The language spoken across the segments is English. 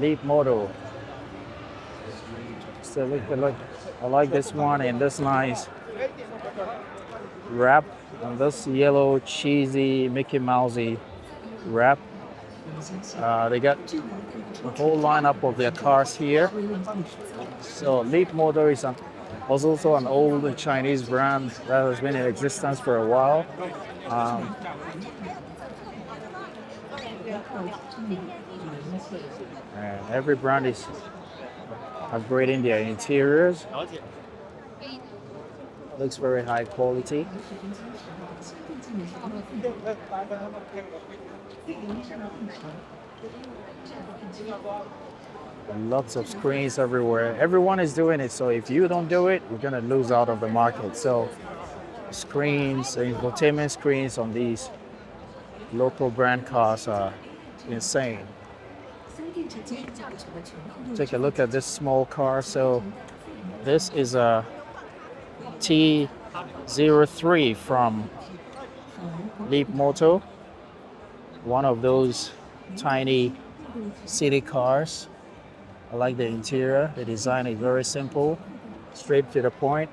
Leap Moto. So look, I like this one and this nice wrap and this yellow cheesy Mickey Mousey wrap. They got a whole lineup of their cars here. So Leap Motor is was also an old Chinese brand that has been in existence for a while. Um, and every brand is upgrading their interiors. Looks very high quality. Lots of screens everywhere. Everyone is doing it, so if you don't do it, you're gonna lose out of the market. So screens, infotainment screens on these local brand cars are insane. Take a look at this small car. So this is a T03 from Leap Moto, one of those tiny city cars. I like the interior. The design is very simple, straight to the point,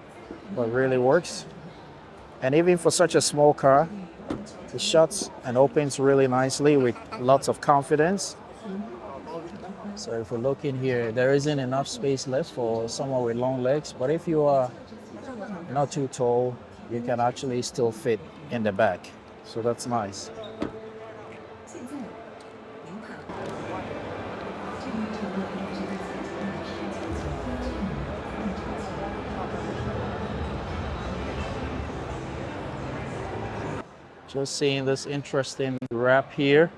but really works. And even for such a small car, it shuts and opens really nicely with lots of confidence. So if we look in here, there isn't enough space left for someone with long legs, but if you are not too tall, you can actually still fit in the back. So that's nice. Just seeing this interesting wrap here.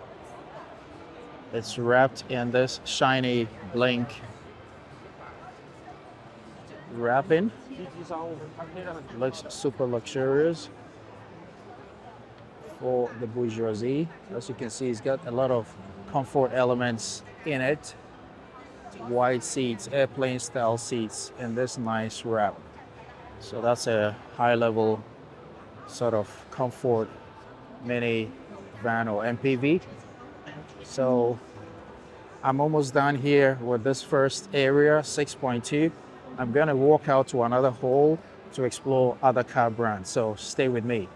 It's wrapped in this shiny blink wrapping. Looks super luxurious for the bourgeoisie. As you can see, it's got a lot of comfort elements in it. Wide seats, airplane style seats, and this nice wrap. So that's a high level sort of comfort mini van or MPV. So I'm almost done here with this first area, 6.2. I'm gonna walk out to another hall to explore other car brands. So stay with me.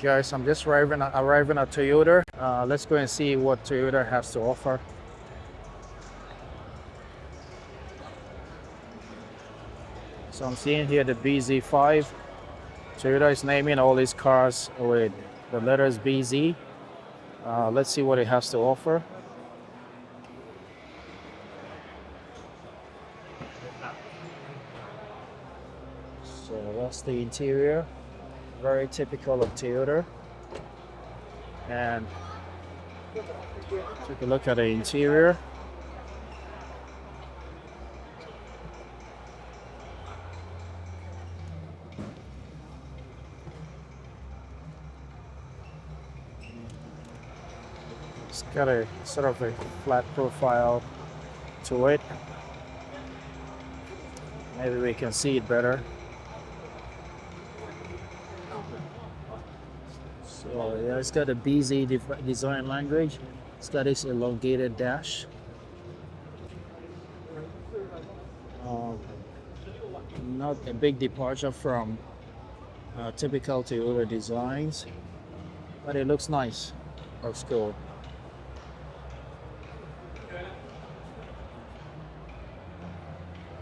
Guys, I'm just arriving at Toyota. Let's go and see what Toyota has to offer. So I'm seeing here the BZ5. Toyota is naming all these cars with the letters BZ. Let's see what it has to offer. So that's the interior. Very typical of Toyota. And take a look at the interior. It's got a sort of a flat profile to it. Maybe we can see it better. So yeah, it's got a BZ design language. It's got this elongated dash. Not a big departure from Typical Toyota designs, but it looks nice. Looks cool.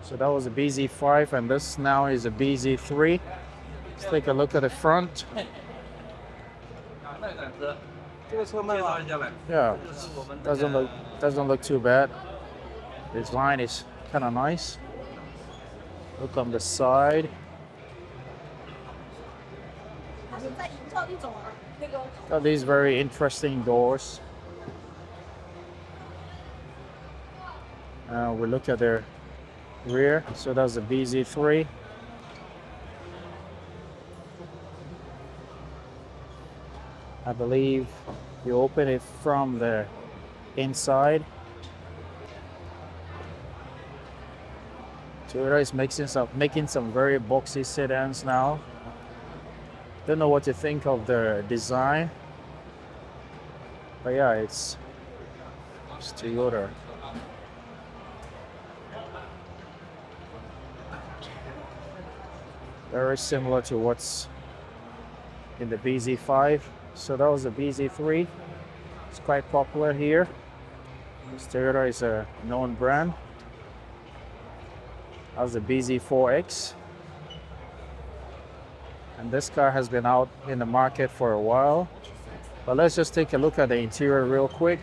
So that was a BZ5, and this now is a BZ3. Let's take a look at the front. Yeah, doesn't look too bad. This line is kind of nice. Look on the side. Got these very interesting doors. We look at their rear. So that's the BZ3. I believe you open it from the inside. Toyota is making some very boxy sedans now. Don't know what to think of the design, but yeah, it's Toyota. Very similar to what's in the BZ5. So that was the BZ3. It's quite popular here. Toyota is a known brand. That was the BZ4X. And this car has been out in the market for a while. But let's just take a look at the interior real quick.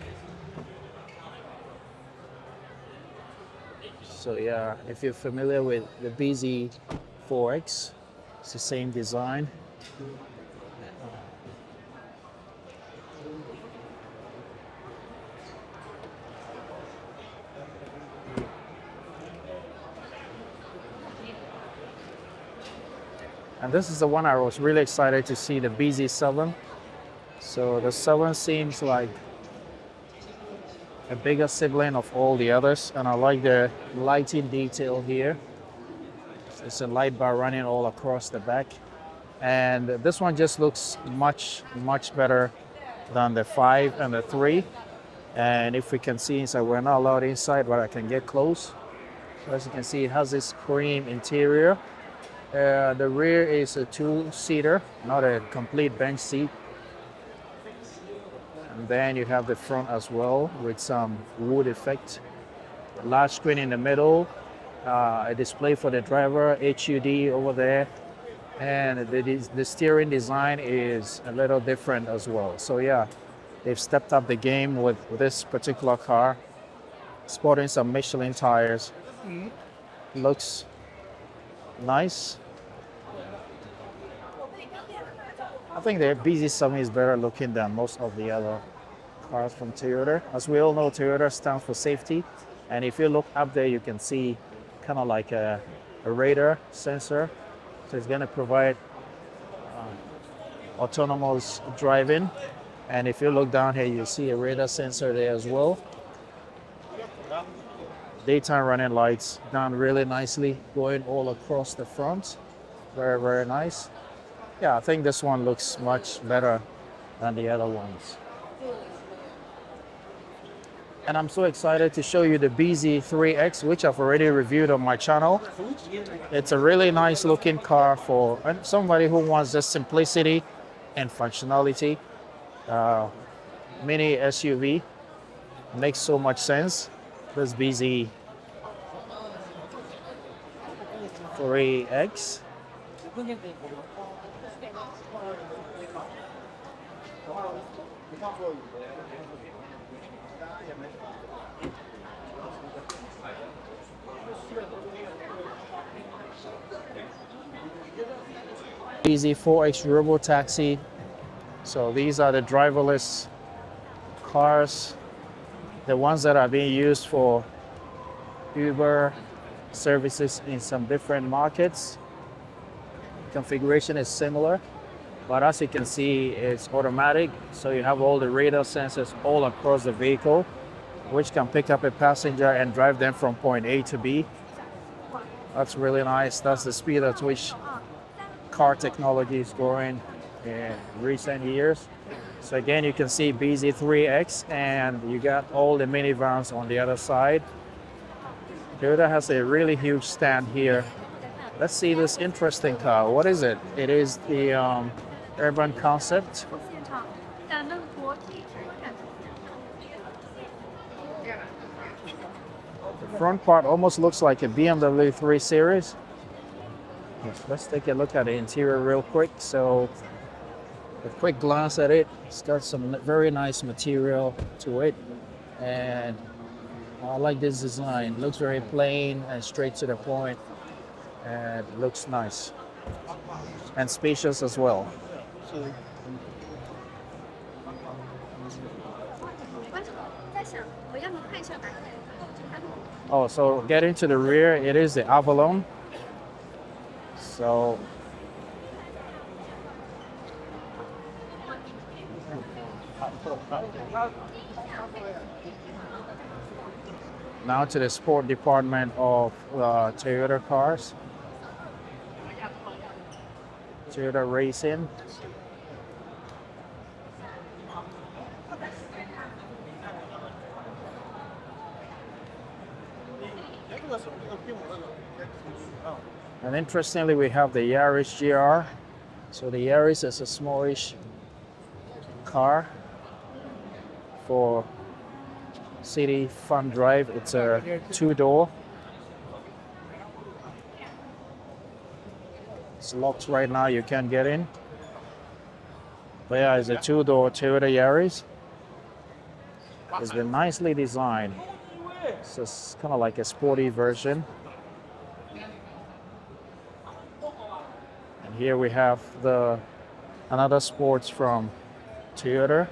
So yeah, if you're familiar with the BZ4X, it's the same design. And this is the one I was really excited to see, the BZ7. So the 7 seems like a bigger sibling of all the others, and I like the lighting detail here. It's a light bar running all across the back, and this one just looks much better than the 5 and the 3. And if we can see inside, we're not allowed inside, but I can get close. So as you can see, it has this cream interior. The rear is a 2-seater, not a complete bench seat. And then you have the front as well with some wood effect. Large screen in the middle, a display for the driver, HUD over there. And the steering design is a little different as well. So yeah, they've stepped up the game with this particular car. Sporting some Michelin tires. Looks nice. I think the BZ7 is better looking than most of the other cars from Toyota. As we all know, Toyota stands for safety. And if you look up there, you can see kind of like a radar sensor. So it's going to provide autonomous driving. And if you look down here, you see a radar sensor there as well. Daytime running lights done really nicely, going all across the front. Very nice. Yeah, I think this one looks much better than the other ones. And I'm so excited to show you the BZ3X, which I've already reviewed on my channel. It's a really nice looking car for somebody who wants just simplicity and functionality. Mini SUV makes so much sense. This BZ3X. BZ4X Robo Taxi. So these are the driverless cars, the ones that are being used for Uber services in some different markets. Configuration is similar, but as you can see, it's automatic. So you have all the radar sensors all across the vehicle, which can pick up a passenger and drive them from point A to B. That's really nice. That's the speed at which car technology is growing in recent years. So again, you can see BZ3X, and you got all the minivans on the other side. Toyota has a really huge stand here Let's see this interesting car. What is it? It is the urban concept. The front part almost looks like a BMW 3 Series. Let's take a look at the interior real quick. So, a quick glance at it. It's got some very nice material to it, and I like this design. It looks very plain and straight to the point, and it looks nice and spacious as well. Oh, so getting to the rear, it is the Avalon. So now to the sport department of Toyota cars. Toyota Racing. And interestingly, we have the Yaris GR. So the Yaris is a smallish car for city fun drive. It's a two-door. It's locked right now, you can't get in. But yeah, it's a two-door Toyota Yaris. It's been nicely designed. It's just kind of like a sporty version. And here we have another sports from Toyota.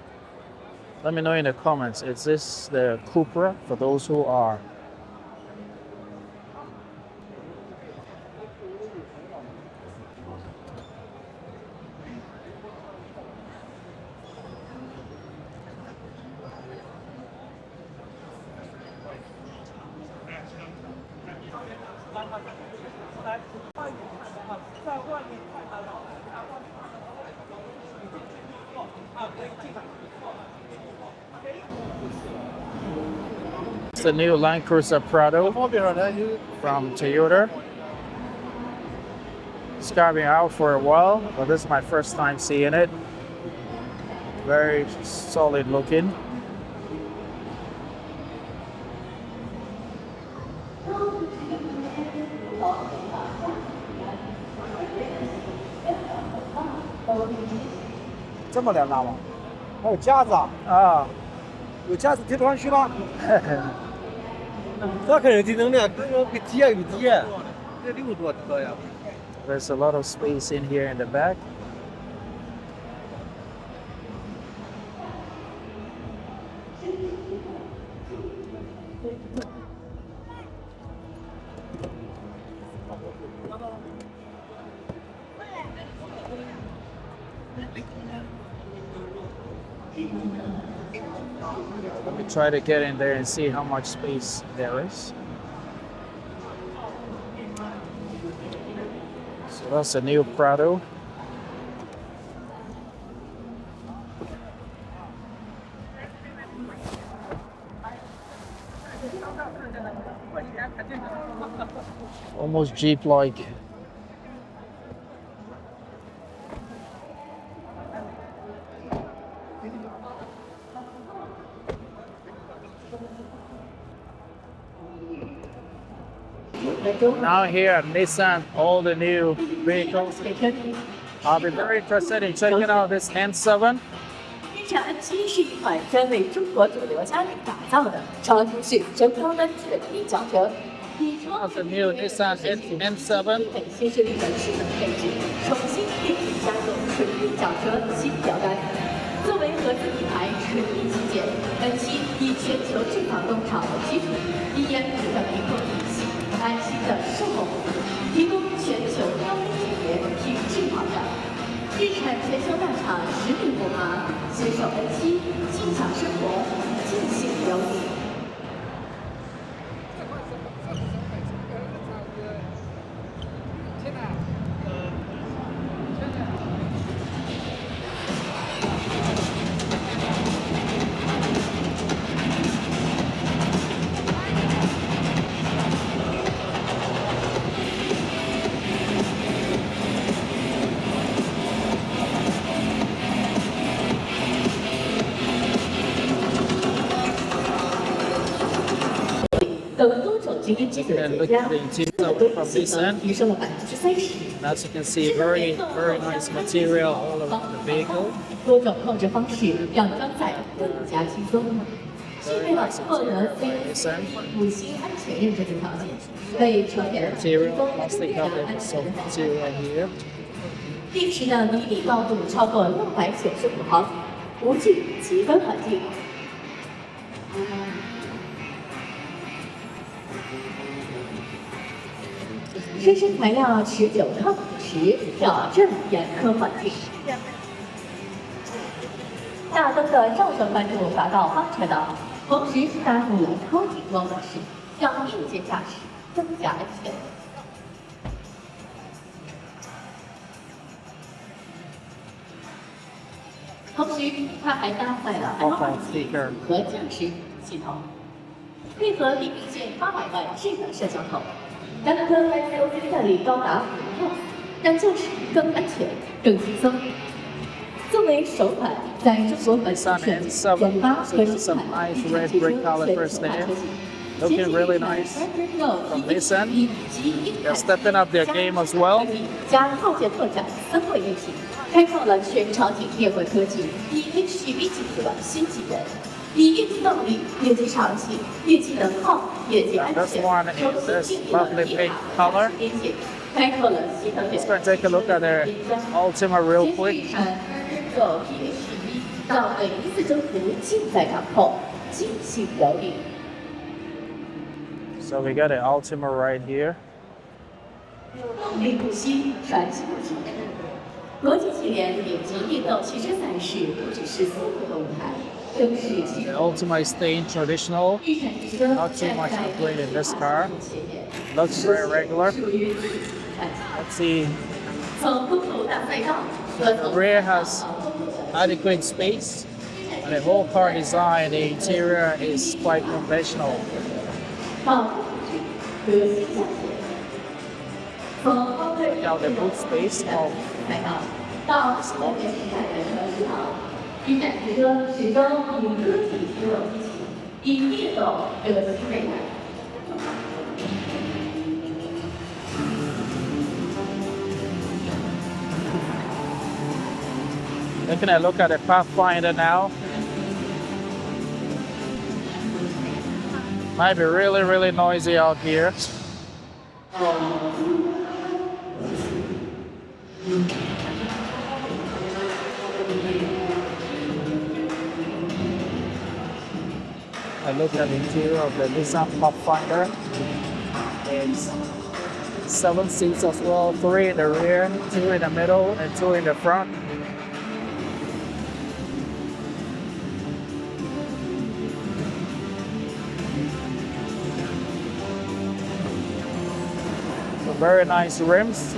Let me know in the comments, is this the Cupra for those who are? It's the new Land Cruiser Prado from Toyota. It's got me out for a while, but this is my first time seeing it. Very solid looking. Ah. 有架子贴不上去吗？这肯定低能的，这个比低也有低，这6多车呀。There's a lot of space in here in the back. Let me try to get in there and see how much space there is. So that's a new Prado. Almost Jeep-like. Now here at Nissan, all the new vehicles. I'll be very interested in checking out this N7. Nissan N7 是一款专为中国主流家庭打造的超舒适、真高端智能轿车。That's the new Nissan N7. 新设立的智能配置，重新定义家用纯电轿车新标杆。作为合资品牌纯电旗舰，N7以全球智防动场为基础，以严格的屏控体系、安心的售后服务，提供全球高端级别品质保障。日产全球大厂10年不麻，携手 N7，心享生活，尽兴游历。经验值的 And 增 look 加， at the interior 整个 from 性 this 能 end. 提升了30%。And as you can see, very nice material all around the vehicle. 多种控制方式让装载更加轻松。具备了获得 5星安全认证的条件，为车员提 Material, 供 plastic 更加 cover, 安全 soft 的保障。 material here. 定时的离地高度超过695毫米，无惧极端环境。深深材料持久抗腐蚀，挑战严苛环境。大灯的照射宽度达到8车道，同时搭入了超景光模式，让夜间驾驶更加安全。同时，它还搭载了 speaker 和驾驶系统，配合地平线800万智能摄像头，单颗 SUV 算力高达5兆，让驾驶更安全、更轻松。作为首款在中国本土设计、研发和生产地产汽车全球大车型。 Looking really nice from Nissan. They're stepping up their game as well. 加套件拓展3位一体，开创了全场景电混科技以 HGV 技术的新纪元，以业绩动力、业绩长期、业绩能耗、业绩安全、 This one is this lovely pink color. 开拓了新的 Let's go and take a look at their Ultima real quick. 做 PHEV， 让每一次征服尽在掌控，尽兴有力。 So we got an Ultima right here. 动力不息，传奇不止。国际汽联顶级电动汽车赛事不只是速度的舞台，更是汽 The 车 Ultima is staying traditional. 日产汽车 Not too much upgrade in this car. Looks very regular. 属于传奇。 Let's see. 从公路大赛道和 The 从 rear has adequate space. And the whole car design, the interior is quite conventional. 到革新向前，从高端 Now the boot space of 赛道到特别时代的车市场，日产汽车始终以科技驱动机器，以电动革新未来。 Taking a look at the Pathfinder now. Might be really noisy out here. I look at the interior of the Nissan Pathfinder. It's 7 seats as well, 3 in the rear, 2 in the middle, and 2 in the front. So very nice rims.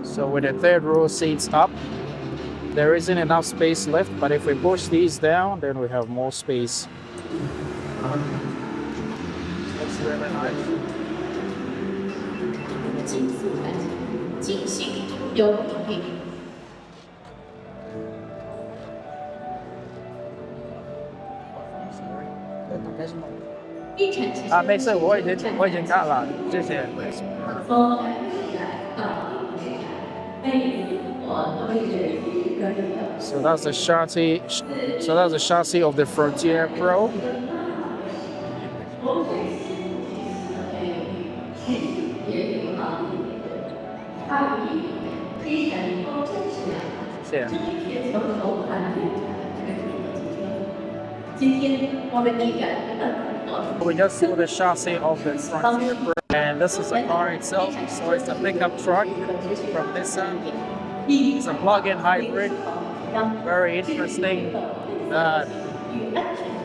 So with the third row seats up, there isn't enough space left, but if we push these down, then we have more space. That's really nice. 竞速传奇，竞性有力。 日产汽车 没事，我已经看了，谢谢。从日产到每次我都是一个人的。 So that's the chassis. So that's the chassis of the Frontier Pro. Yeah. 今天我们依然 We just saw the chassis of the Frontier Pro, and this is the car itself. So it's a pickup truck from Nissan. It's a plug-in hybrid. Very interesting.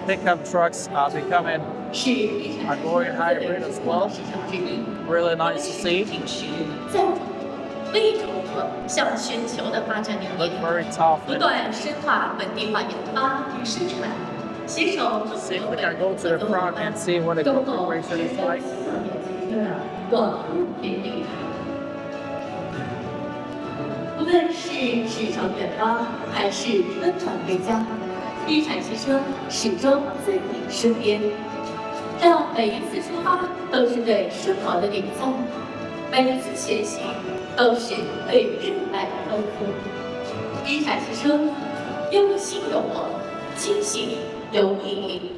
Pickup trucks are becoming a going hybrid as well. Really nice to see. 为中国向全球的发展领 Look 域 very tough. 不断深化本地化研发与生产，携手中 See if 国 we 本 can go to the 和 front and see what the 中国 configuration is like. 广度频率。无论是驰骋远方，还是奔腾回家，日产汽车始终在你身边。让每一次出发都是对生活的点赞，每一次前行都是对热爱的奔赴。日产汽车，忧心有我，惊喜有你。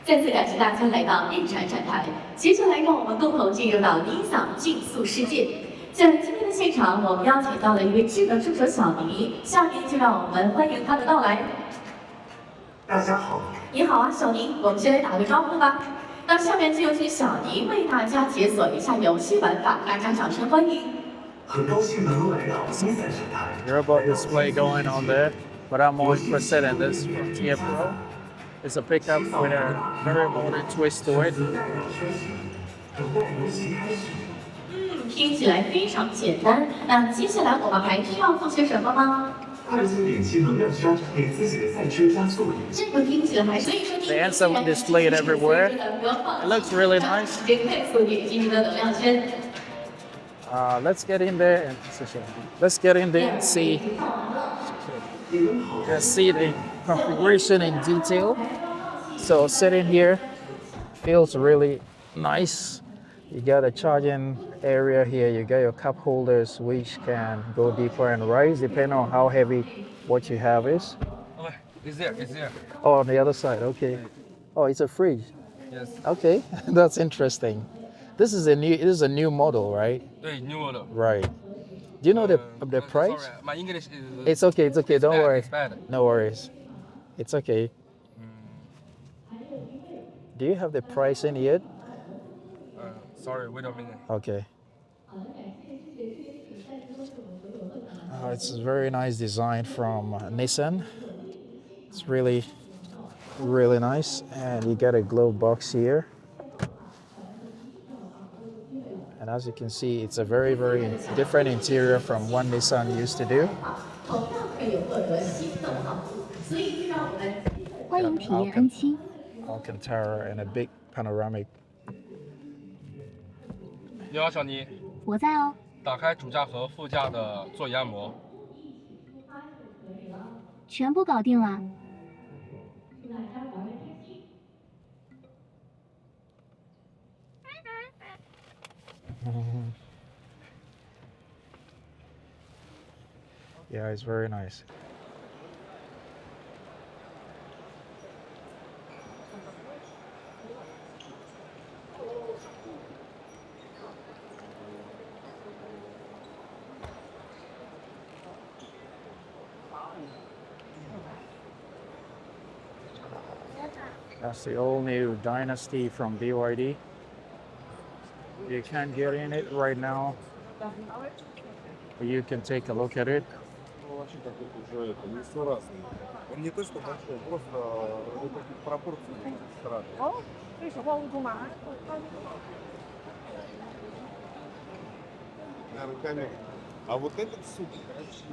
再次感谢大家来到日产展台，接下来让我们共同进入到Nissan竞速世界。在今天的现场，我们邀请到了一位智能助手小尼，下面就让我们欢迎他的到来。大家好，你好啊，小尼，我们先来打个招呼吧。那下面就有请小尼为大家解锁一下游戏玩法，大家掌声欢迎。很高兴能够来到Nissan展台。 Robot display going on there, but I'm more interested in this Frontier Pro. It's a pickup with a very modern twist to it. 听起来非常简单。那接下来我们还需要做些什么吗？快速引擎能量栓给自己的赛车加速力。这个听起来还是所以说 The handsome displayed everywhere. It looks really nice. 这个快速引擎的能量圈。Let's get in there and let's get in there and see the configuration in detail. So sitting here feels really nice. You got a charging area here. You got your cup holders, which can go deeper and rise depending on how heavy what you have is. Oh, it's there. Oh, on the other side. Okay. Oh, it's a fridge. Yes. Okay, that's interesting. This is a new model, right? 对 new model. Right. Do you know the price? Sorry, my English is. It's okay. It's okay. Don't bad, worry. it's bad. No worries. It's okay. Do you have the price in yet? Sorry, wait a minute. Okay. It's a very nice design from Nissan. It's really, really nice. And you got a glove box here. And as you can see, it's a very, very different interior from what Nissan used to do. 同样会有获得新的好处，所以就让我们欢迎体验安七。 Alcantara and a big panoramic. 你好，小尼，我在哦。打开主驾和副驾的座椅按摩。全部搞定了。Yeah, it's very nice. That's the all new Dynasty from BYD. You can't get in it right now, but you can take a look at it. Вообще как это уже это несоразно. Он не то что большой, просто пропорции странные. 为什么不买？ Наверное, камера. А вот этот супер, короче.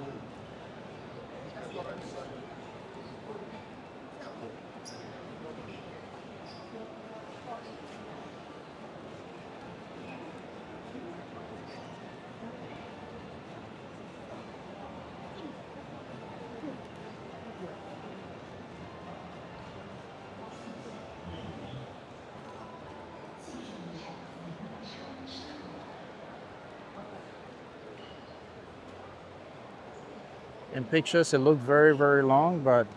In pictures, it looked very, very long, but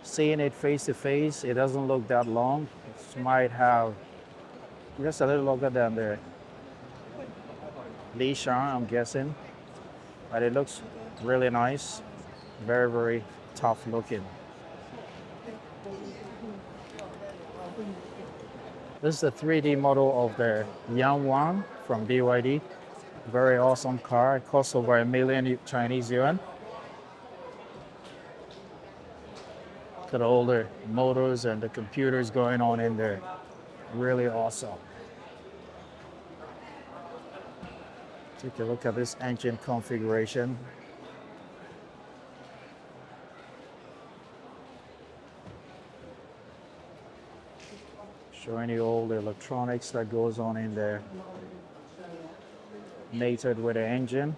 seeing it face to face, it doesn't look that long. It might have just a little longer than the Li Shan, I'm guessing. But it looks really nice. Very, very tough looking. This is a 3D model of the Yang U8 from BYD. Very awesome car. It costs over $1 million Chinese yuan. Look at all the motors and the computers going on in there. Really awesome. Take a look at this engine configuration. Showing you all the electronics that goes on in there. Mated with the engine.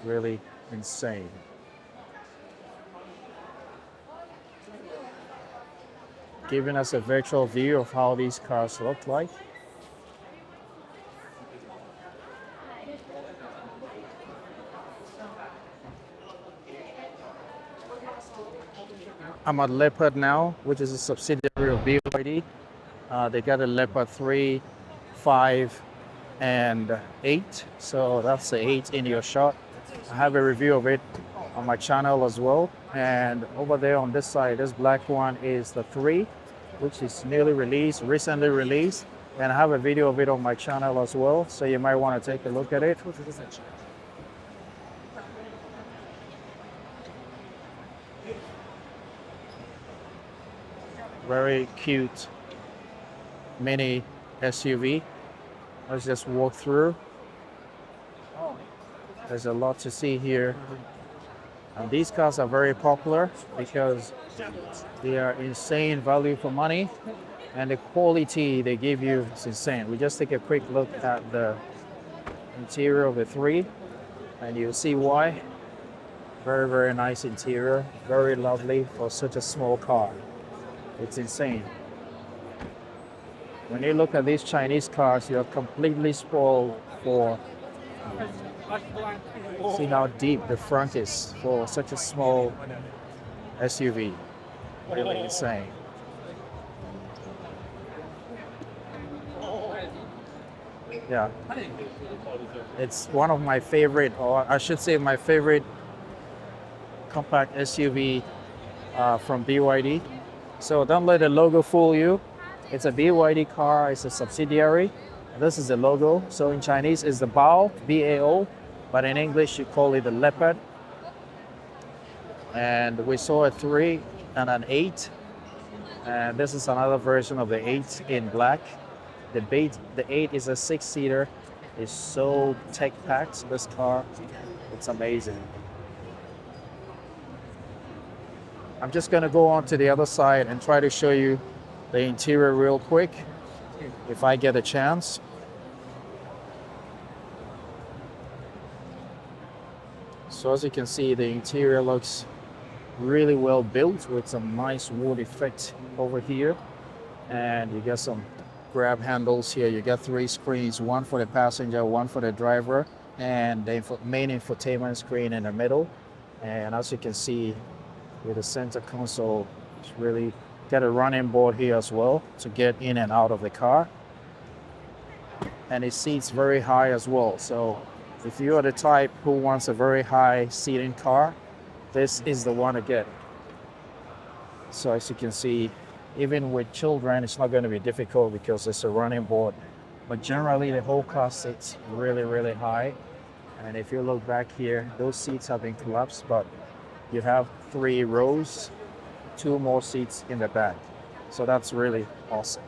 really insane. Giving us a virtual view of how these cars look like. I'm at Leopard now, which is a subsidiary of BYD. They got a Leopard 3, 5, and 8. So that's the 8 in your shot. I have a review of it on my channel as well. And over there on this side, this black one is the 3, which is recently released. And I have a video of it on my channel as well. So you might want to take a look at it. Very cute mini SUV. Let's just walk through. There's a lot to see here. And these cars are very popular because they are insane value for money, and the quality they give you is insane. We just take a quick look at the interior of the 3 and you'll see why. Very, very nice interior. Very lovely for such a small car. It's insane. When you look at these Chinese cars, you're completely spoiled for see how deep the front is for such a small SUV. Really insane. Yeah. It's one of my favorite, or I should say my favorite compact SUV from BYD. So don't let the logo fool you. It's a BYD car, it's a subsidiary. This is the logo. So in Chinese is the Bao, B-A-O, but in English you call it the Leopard. And we saw a 3 and an 8. And this is another version of the 8 in black. The 8 is a 6-seater. It's so tech-packed, this car. It's amazing. I'm just gonna go on to the other side and try to show you the interior real quick, if I get a chance. So as you can see, the interior looks really well built with some nice wood effect over here. And you get some grab handles here. You got 3 screens, one for the passenger, one for the driver, and the main infotainment screen in the middle. And as you can see, with the center console, it's really got a running board here as well to get in and out of the car. And it seats very high as well. So if you are the type who wants a very high seating car, this is the one to get. So as you can see, even with children, it's not going to be difficult because it's a running board. But generally, the whole car sits really, really high. And if you look back here, those seats have been collapsed, but you have 3 rows, 2 more seats in the back. So that's really awesome.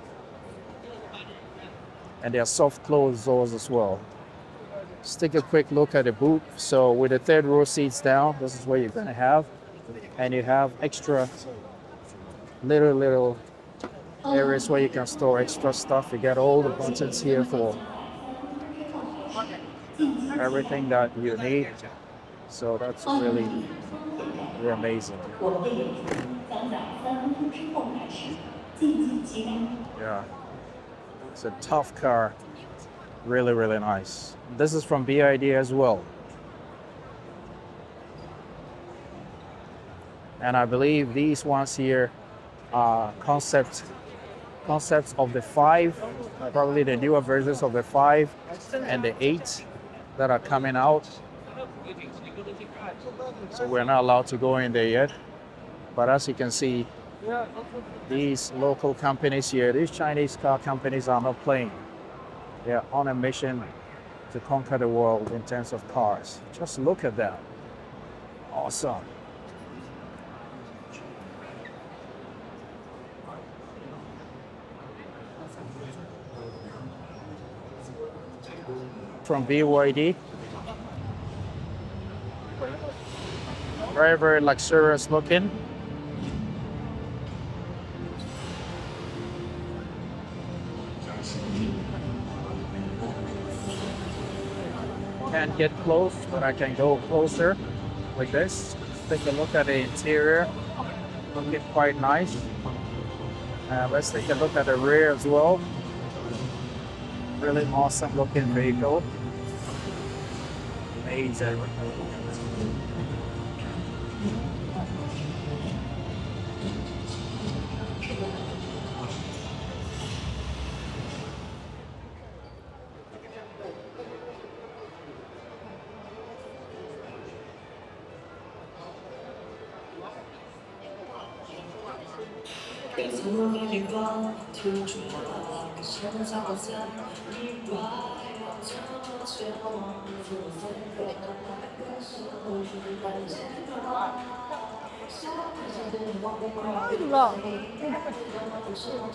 And there are soft closed doors as well. Let's take a quick look at the boot. So with the 3rd row seats down, this is what you're gonna have. And you have extra little areas where you can store extra stuff. You get all the buttons here for everything that you need. So that's really amazing. Yeah, it's a tough car. Really, really nice. This is from BYD as well. And I believe these ones here are concepts of the 5, probably the newer versions of the 5 and the 8 that are coming out. So we're not allowed to go in there yet. But as you can see, these local companies here, these Chinese car companies are not playing. They're on a mission to conquer the world in terms of cars. Just look at that. Awesome. From BYD. Very, very luxurious looking. can't get close, but I can go closer with this. Take a look at the interior. Looking quite nice. Let's take a look at the rear as well. Really awesome looking vehicle. Amazing.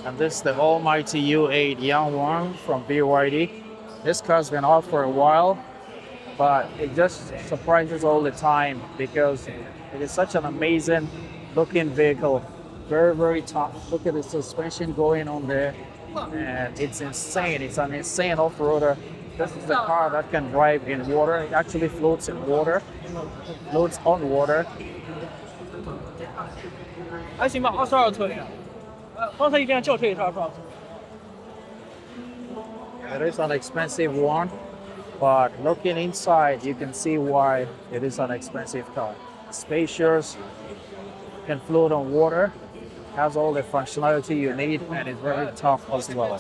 And this is the almighty U8 Yang Wang from BYD. This car's been out for a while, but it just surprises all the time because it is such an amazing looking vehicle. Very, very tough. Look at the suspension going on there. And it's insane. It's an insane off-roader. This is the car that can drive in water. It actually floats in water. Floats on water. 还行吧，22车辆，刚才一辆轿车也是22车。 It is an expensive one, but looking inside, you can see why it is an expensive car. Spacious, can float on water, has all the functionality you need, and is very tough as well.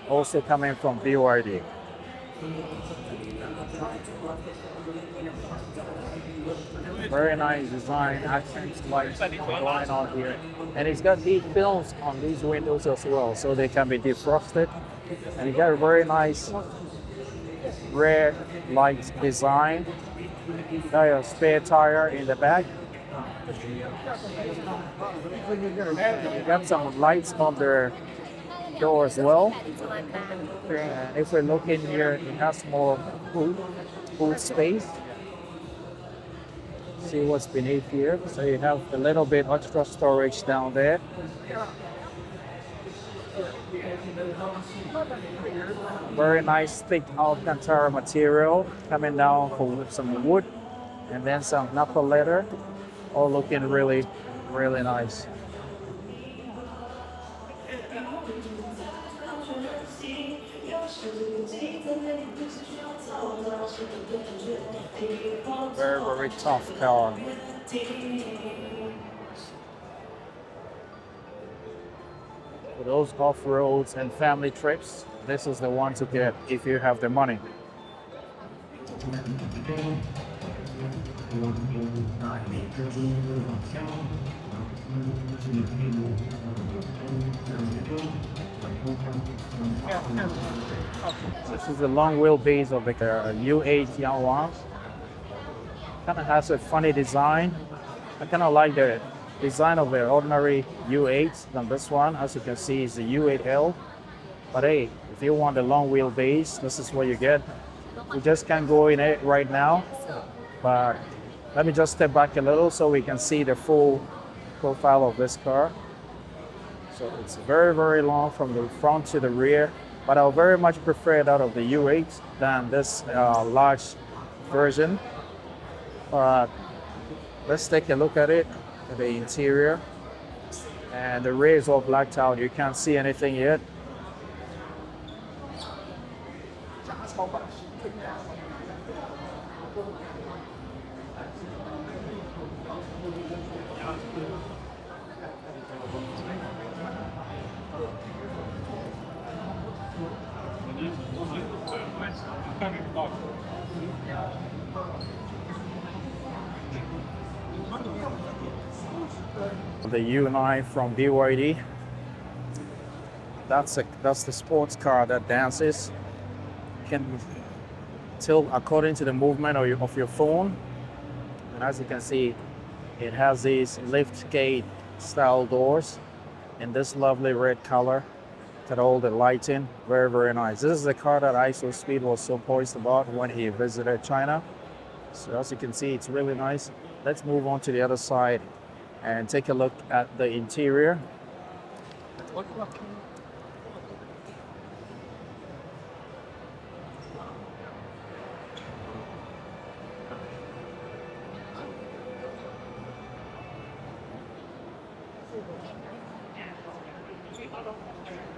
Also coming from BYD. Very nice design, accents lights going on here. And it's got heat films on these windows as well, so they can be defrosted. And it got a very nice rear light design. Got a spare tire in the back. You got some lights on the door as well. And if we're looking here, it has more boot space. See what's beneath here. So you have a little bit extra storage down there. Very nice thick Alcantara material coming down with some wood and then some knuckle leather. All looking really, really nice. Very, very tough car. For those off-roads and family trips, this is the one to get if you have the money. This is the long wheelbase of the U8 Yang Wang. Kind of has a funny design. I kind of like the design of the ordinary U8 than this one. As you can see, it's the U8L. But hey, if you want the long wheelbase, this is what you get. We just can't go in it right now, but let me just step back a little so we can see the full profile of this car. So it's very, very long from the front to the rear, but I'll very much prefer that of the U8 than this large version. Let's take a look at it, at the interior. And the rear is all blacked out. You can't see anything yet. The U9 from BYD. That's the sports car that dances. Can tilt according to the movement of your phone. And as you can see, it has these lift gate style doors in this lovely red color. Got all the lighting, very, very nice. This is the car that ISOSpeed was so poised about when he visited China. So as you can see, it's really nice. Let's move on to the other side and take a look at the interior.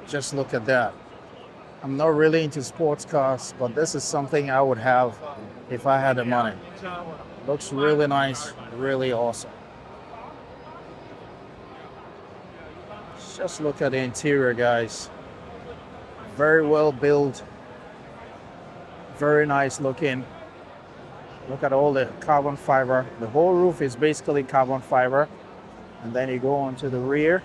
Just look at that. I'm not really into sports cars, but this is something I would have if I had the money. Looks really nice, really awesome. Just look at the interior, guys. Very well built, very nice looking. Look at all the carbon fiber. The whole roof is basically carbon fiber. And then you go onto the rear.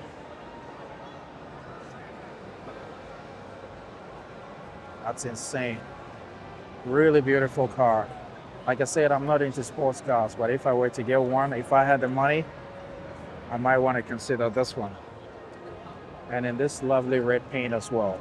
That's insane. Really beautiful car. Like I said, I'm not into sports cars, but if I were to get one, if I had the money, I might want to consider this one. And in this lovely red paint as well.